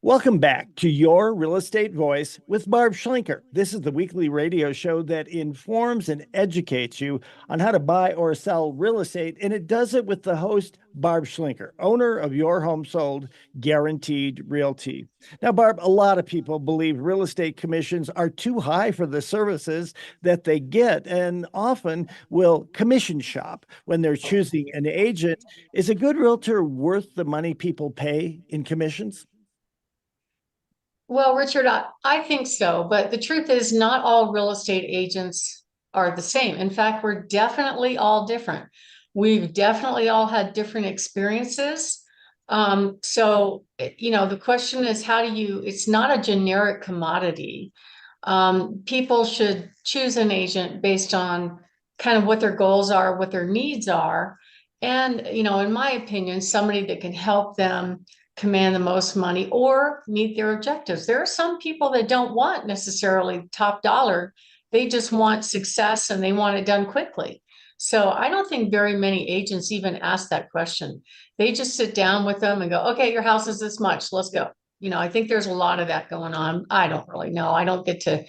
Welcome back to Your Real Estate Voice with Barb Schlinker. This is the weekly radio show that informs and educates you on how to buy or sell real estate, and it does it with the host, Barb Schlinker, owner of Your Home Sold Guaranteed Realty. Now, Barb, a lot of people believe real estate commissions are too high for the services that they get and often will commission shop when they're choosing an agent. Is a good realtor worth the money people pay in commissions? Well, Richard, I think so, but the truth is not all real estate agents are the same. In fact, we're definitely all different. We've definitely all had different experiences. The question is, it's not a generic commodity. People should choose an agent based on kind of what their goals are, what their needs are. And, in my opinion, somebody that can help them command the most money or meet their objectives. There are some people that don't want necessarily top dollar. They just want success and they want it done quickly. So I don't think very many agents even ask that question. They just sit down with them and go, okay, your house is this much, let's go. I think there's a lot of that going on. I don't really know. I don't get to,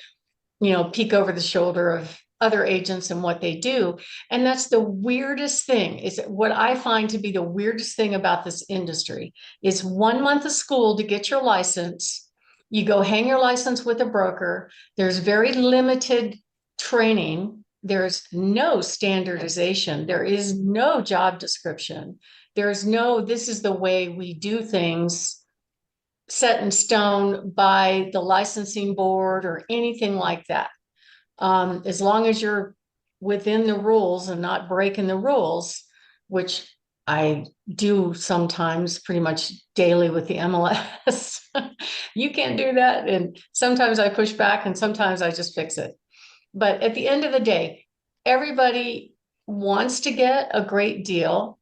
peek over the shoulder of other agents and what they do. And that's the weirdest thing, is what I find to be the weirdest thing about this industry is 1 month of school to get your license. You go hang your license with a broker. There's very limited training. There's no standardization. There is no job description. There's no, this is the way we do things set in stone by the licensing board or anything like that. As long as you're within the rules and not breaking the rules, which I do sometimes pretty much daily with the MLS. You can't do that. And sometimes I push back and sometimes I just fix it. But at the end of the day, everybody wants to get a great deal.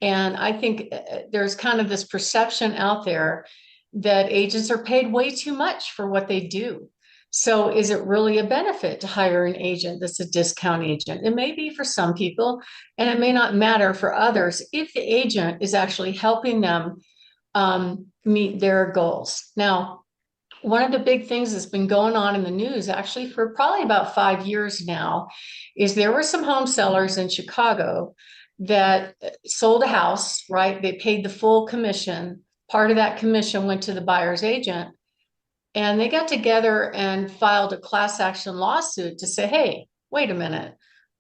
And I think there's kind of this perception out there that agents are paid way too much for what they do. So is it really a benefit to hire an agent that's a discount agent? It may be for some people, and it may not matter for others if the agent is actually helping them meet their goals. Now, one of the big things that's been going on in the news actually for probably about 5 years now is there were some home sellers in Chicago that sold a house, right? They paid the full commission. Part of that commission went to the buyer's agent. And they got together and filed a class action lawsuit to say, hey, wait a minute.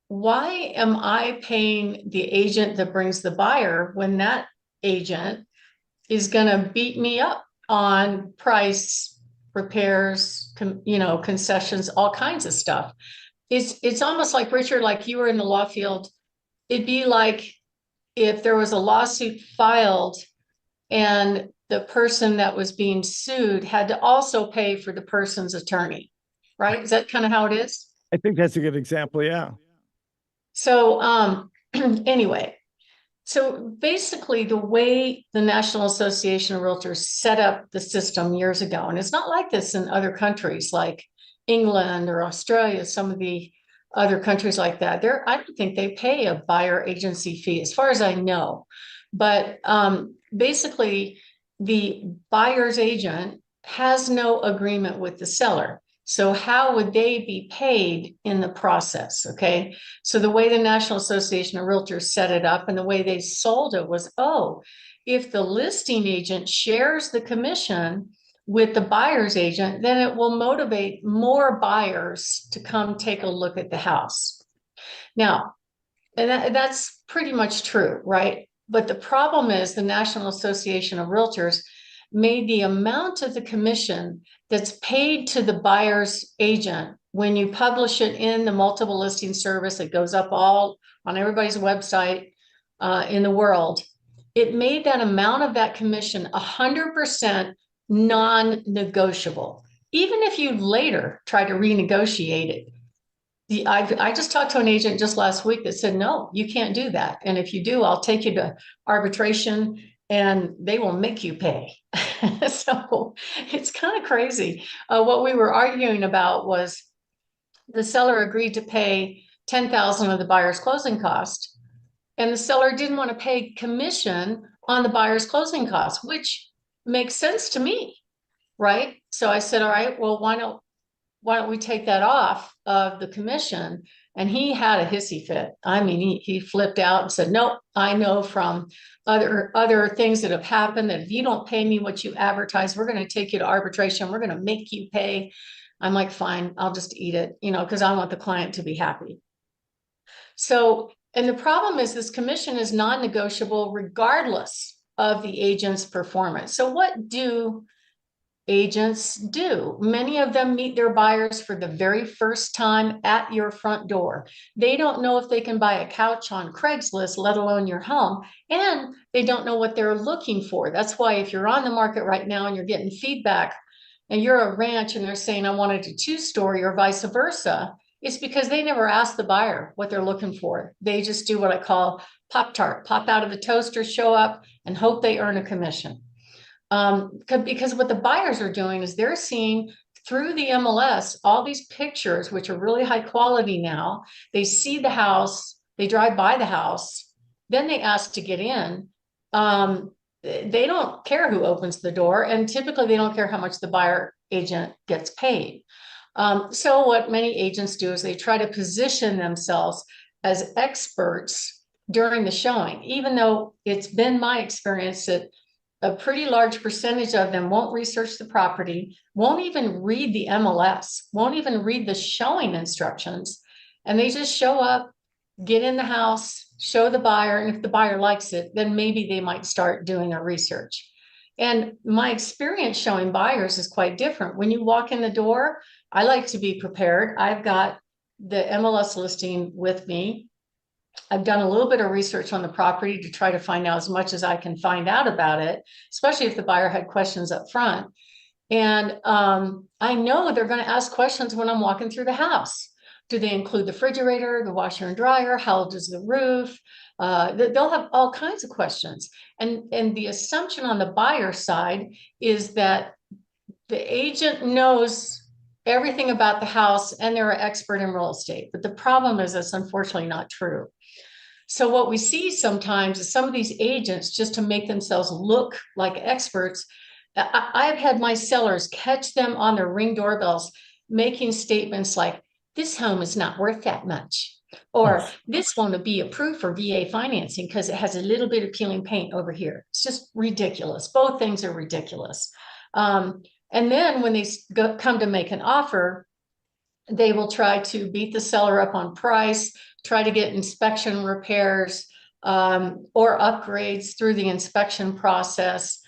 Why am I paying the agent that brings the buyer when that agent is going to beat me up on price, repairs, concessions, all kinds of stuff? It's almost like, Richard, like you were in the law field. It'd be like if there was a lawsuit filed and the person that was being sued had to also pay for the person's attorney, right? Is that kind of how it is? I think that's a good example. Yeah. So anyway, so basically the way the National Association of Realtors set up the system years ago, and it's not like this in other countries like England or Australia, some of the other countries like that. I don't think they pay a buyer agency fee as far as I know. But basically, the buyer's agent has no agreement with the seller. So how would they be paid in the process? Okay. So the way the National Association of Realtors set it up and the way they sold it was, if the listing agent shares the commission with the buyer's agent, then it will motivate more buyers to come take a look at the house. Now, and that's pretty much true, right? But the problem is the National Association of Realtors made the amount of the commission that's paid to the buyer's agent when you publish it in the multiple listing service that goes up all on everybody's website in the world. It made that amount of that commission 100% non-negotiable. Even if you later try to renegotiate it, I just talked to an agent just last week that said, no, you can't do that. And if you do, I'll take you to arbitration and they will make you pay. So it's kind of crazy. What we were arguing about was the seller agreed to pay $10,000 of the buyer's closing cost. And the seller didn't want to pay commission on the buyer's closing costs, which makes sense to me. right? So I said, all right, well, why don't we take that off of the commission? And he had a hissy fit. I mean, he flipped out and said, nope, I know from other things that have happened that if you don't pay me what you advertise, we're going to take you to arbitration. We're going to make you pay. I'm like, fine, I'll just eat it, because I want the client to be happy. So, and the problem is this commission is non-negotiable regardless of the agent's performance. So what do agents do? Many of them meet their buyers for the very first time at your front door. They don't know if they can buy a couch on Craigslist, let alone your home, and they don't know what they're looking for. That's why if you're on the market right now and you're getting feedback and you're a ranch and they're saying, I wanted a two-story or vice versa, it's because they never ask the buyer what they're looking for. They just do what I call Pop-Tart, pop out of the toaster, show up, and hope they earn a commission. Because what the buyers are doing is they're seeing through the MLS all these pictures, which are really high quality now. They see the house, they drive by the house, then they ask to get in. They don't care who opens the door, and typically they don't care how much the buyer agent gets paid. So what many agents do is they try to position themselves as experts during the showing, even though it's been my experience that a pretty large percentage of them won't research the property, won't even read the MLS, won't even read the showing instructions. And they just show up, get in the house, show the buyer. And if the buyer likes it, then maybe they might start doing their research. And my experience showing buyers is quite different. When you walk in the door, I like to be prepared. I've got the MLS listing with me. I've done a little bit of research on the property to try to find out as much as I can find out about it, especially if the buyer had questions up front. And I know they're going to ask questions when I'm walking through the house. Do they include the refrigerator, the washer and dryer? How old is the roof? They'll have all kinds of questions. And the assumption on the buyer side is that the agent knows everything about the house and they're an expert in real estate. But the problem is that's unfortunately not true. So what we see sometimes is some of these agents, just to make themselves look like experts, I've had my sellers catch them on their Ring doorbells making statements like, this home is not worth that much, or this won't be approved for VA financing because it has a little bit of peeling paint over here. It's just ridiculous. Both things are ridiculous. And then when they come to make an offer, they will try to beat the seller up on price, try to get inspection repairs or upgrades through the inspection process,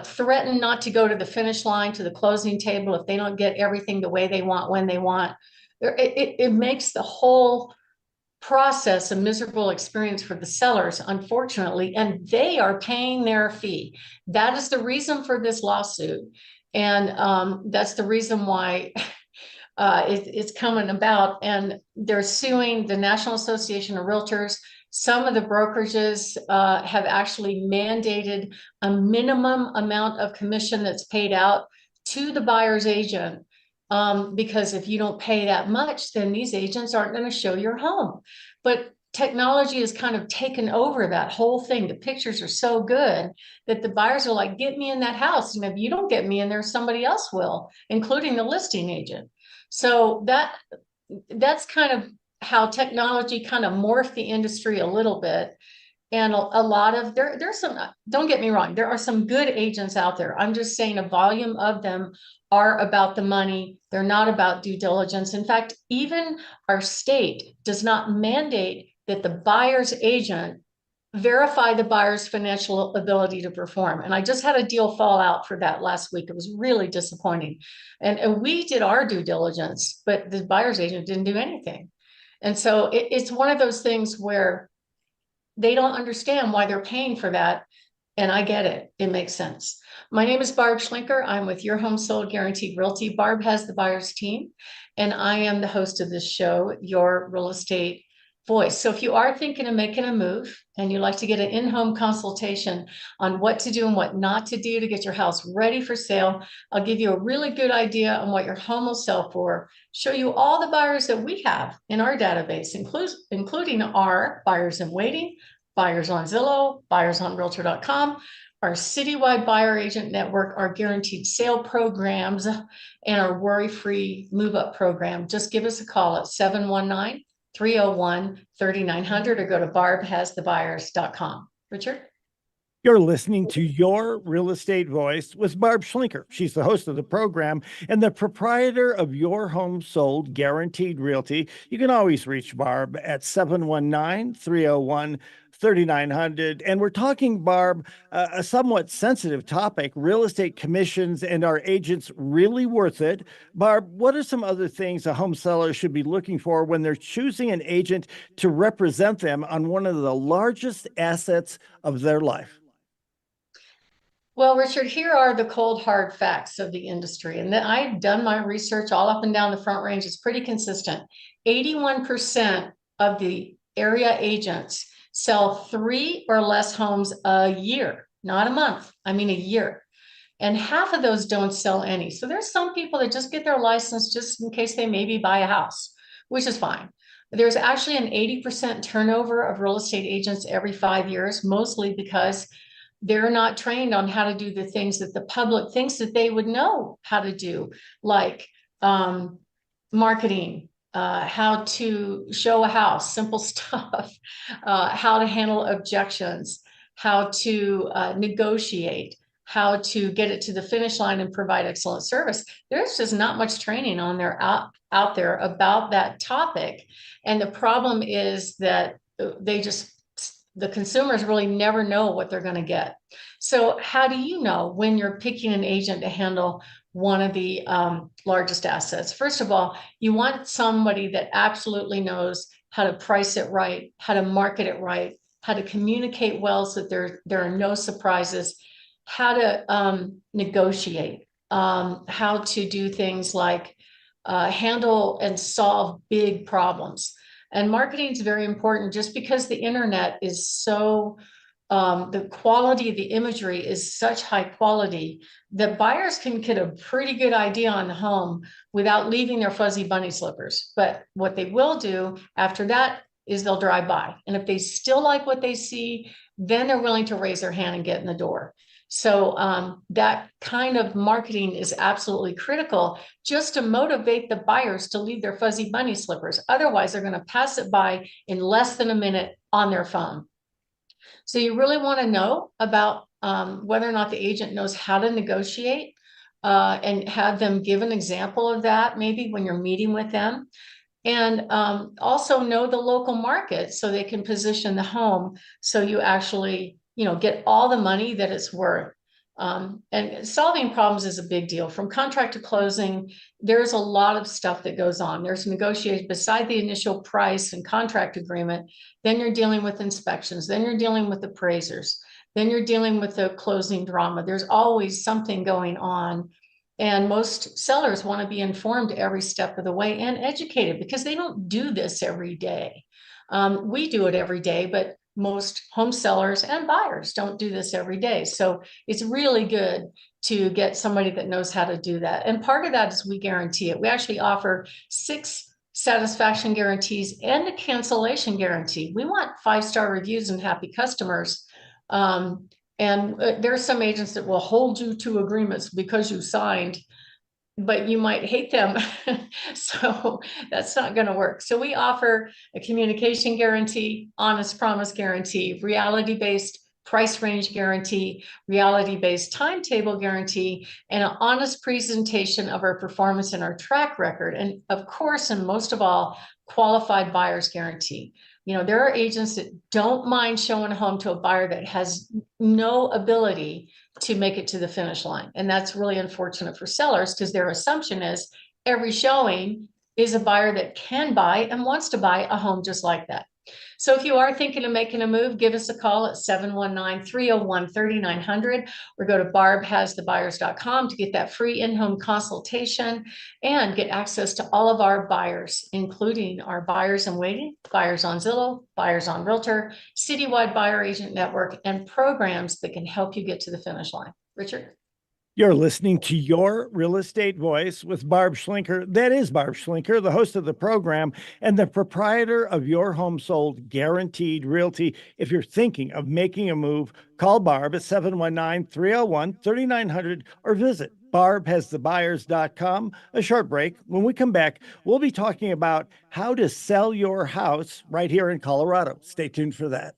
threaten not to go to the finish line, to the closing table if they don't get everything the way they want, when they want. It makes the whole process a miserable experience for the sellers, unfortunately, and they are paying their fee. That is the reason for this lawsuit. And that's the reason why it's coming about, and they're suing the National Association of Realtors. Some of the brokerages have actually mandated a minimum amount of commission that's paid out to the buyer's agent, because if you don't pay that much, then these agents aren't going to show your home. But technology has kind of taken over that whole thing. The pictures are so good that the buyers are like, get me in that house. And if you don't get me in there, somebody else will, including the listing agent. So that's kind of how technology kind of morphed the industry a little bit. And a lot of there's some, don't get me wrong, there are some good agents out there. I'm just saying a volume of them are about the money. They're not about due diligence. In fact, even our state does not mandate that the buyer's agent verify the buyer's financial ability to perform. And I just had a deal fall out for that last week. It was really disappointing. And we did our due diligence, but the buyer's agent didn't do anything. And so it's one of those things where they don't understand why they're paying for that. And I get it. It makes sense. My name is Barb Schlinker. I'm with Your Home Sold Guaranteed Realty. Barb has the buyer's team, and I am the host of this show, Your Real Estate Voice. So if you are thinking of making a move and you'd like to get an in-home consultation on what to do and what not to do to get your house ready for sale, I'll give you a really good idea on what your home will sell for, show you all the buyers that we have in our database, including our buyers in waiting, buyers on Zillow, buyers on Realtor.com, our citywide buyer agent network, our guaranteed sale programs, and our worry-free move-up program. Just give us a call at 719-301-3900 or go to barbhasthebuyers.com. Richard? You're listening to Your Real Estate Voice with Barb Schlinker. She's the host of the program and the proprietor of Your Home Sold Guaranteed Realty. You can always reach Barb at 719-301-3900. And we're talking, Barb, a somewhat sensitive topic, real estate commissions and our agents really worth it. Barb, what are some other things a home seller should be looking for when they're choosing an agent to represent them on one of the largest assets of their life? Well, Richard, here are the cold hard facts of the industry. And I've done my research all up and down the Front Range. It's pretty consistent. 81% of the area agents sell 3 or less homes a year, not a month. I mean, a year. And half of those don't sell any. So there's some people that just get their license just in case they maybe buy a house, which is fine. There's actually an 80% turnover of real estate agents every 5 years, mostly because they're not trained on how to do the things that the public thinks that they would know how to do, like marketing, how to show a house, simple stuff, how to handle objections, how to negotiate, how to get it to the finish line and provide excellent service. There's just not much training on there out there about that topic. And the problem is that the consumers really never know what they're going to get. So how do you know when you're picking an agent to handle one of the largest assets? First of all, you want somebody that absolutely knows how to price it right, how to market it right, how to communicate well so that there are no surprises, how to negotiate, how to do things like handle and solve big problems. And marketing is very important just because the internet is so, the quality of the imagery is such high quality that buyers can get a pretty good idea on the home without leaving their fuzzy bunny slippers. But what they will do after that is they'll drive by. And if they still like what they see, then they're willing to raise their hand and get in the door. So that kind of marketing is absolutely critical just to motivate the buyers to leave their fuzzy bunny slippers. Otherwise, they're going to pass it by in less than a minute on their phone. So you really want to know about whether or not the agent knows how to negotiate and have them give an example of that maybe when you're meeting with them. And also know the local market so they can position the home so you actually get all the money that it's worth. And solving problems is a big deal. From contract to closing, there's a lot of stuff that goes on. There's negotiation beside the initial price and contract agreement. Then you're dealing with inspections. Then you're dealing with appraisers. Then you're dealing with the closing drama. There's always something going on. And most sellers want to be informed every step of the way and educated because they don't do this every day. We do it every day, but most home sellers and buyers don't do this every day. So it's really good to get somebody that knows how to do that. And part of that is we guarantee it. We actually offer 6 satisfaction guarantees and a cancellation guarantee. We want 5-star reviews and happy customers. And there are some agents that will hold you to agreements because you signed, but you might hate them. So that's not going to work. So we offer a communication guarantee, honest promise guarantee, reality-based price range guarantee, reality-based timetable guarantee, and an honest presentation of our performance and our track record. And of course, and most of all, qualified buyer's guarantee. There are agents that don't mind showing a home to a buyer that has no ability to make it to the finish line. And that's really unfortunate for sellers because their assumption is every showing is a buyer that can buy and wants to buy a home just like that. So if you are thinking of making a move, give us a call at 719-301-3900 or go to barbhasthebuyers.com to get that free in-home consultation and get access to all of our buyers, including our buyers in waiting, buyers on Zillow, buyers on Realtor, citywide buyer agent network, and programs that can help you get to the finish line. Richard? You're listening to Your Real Estate Voice with Barb Schlinker. That is Barb Schlinker, the host of the program and the proprietor of Your Home Sold Guaranteed Realty. If you're thinking of making a move, call Barb at 719 301 3900 or visit barbhasthebuyers.com. A short break. When we come back, we'll be talking about how to sell your house right here in Colorado. Stay tuned for that.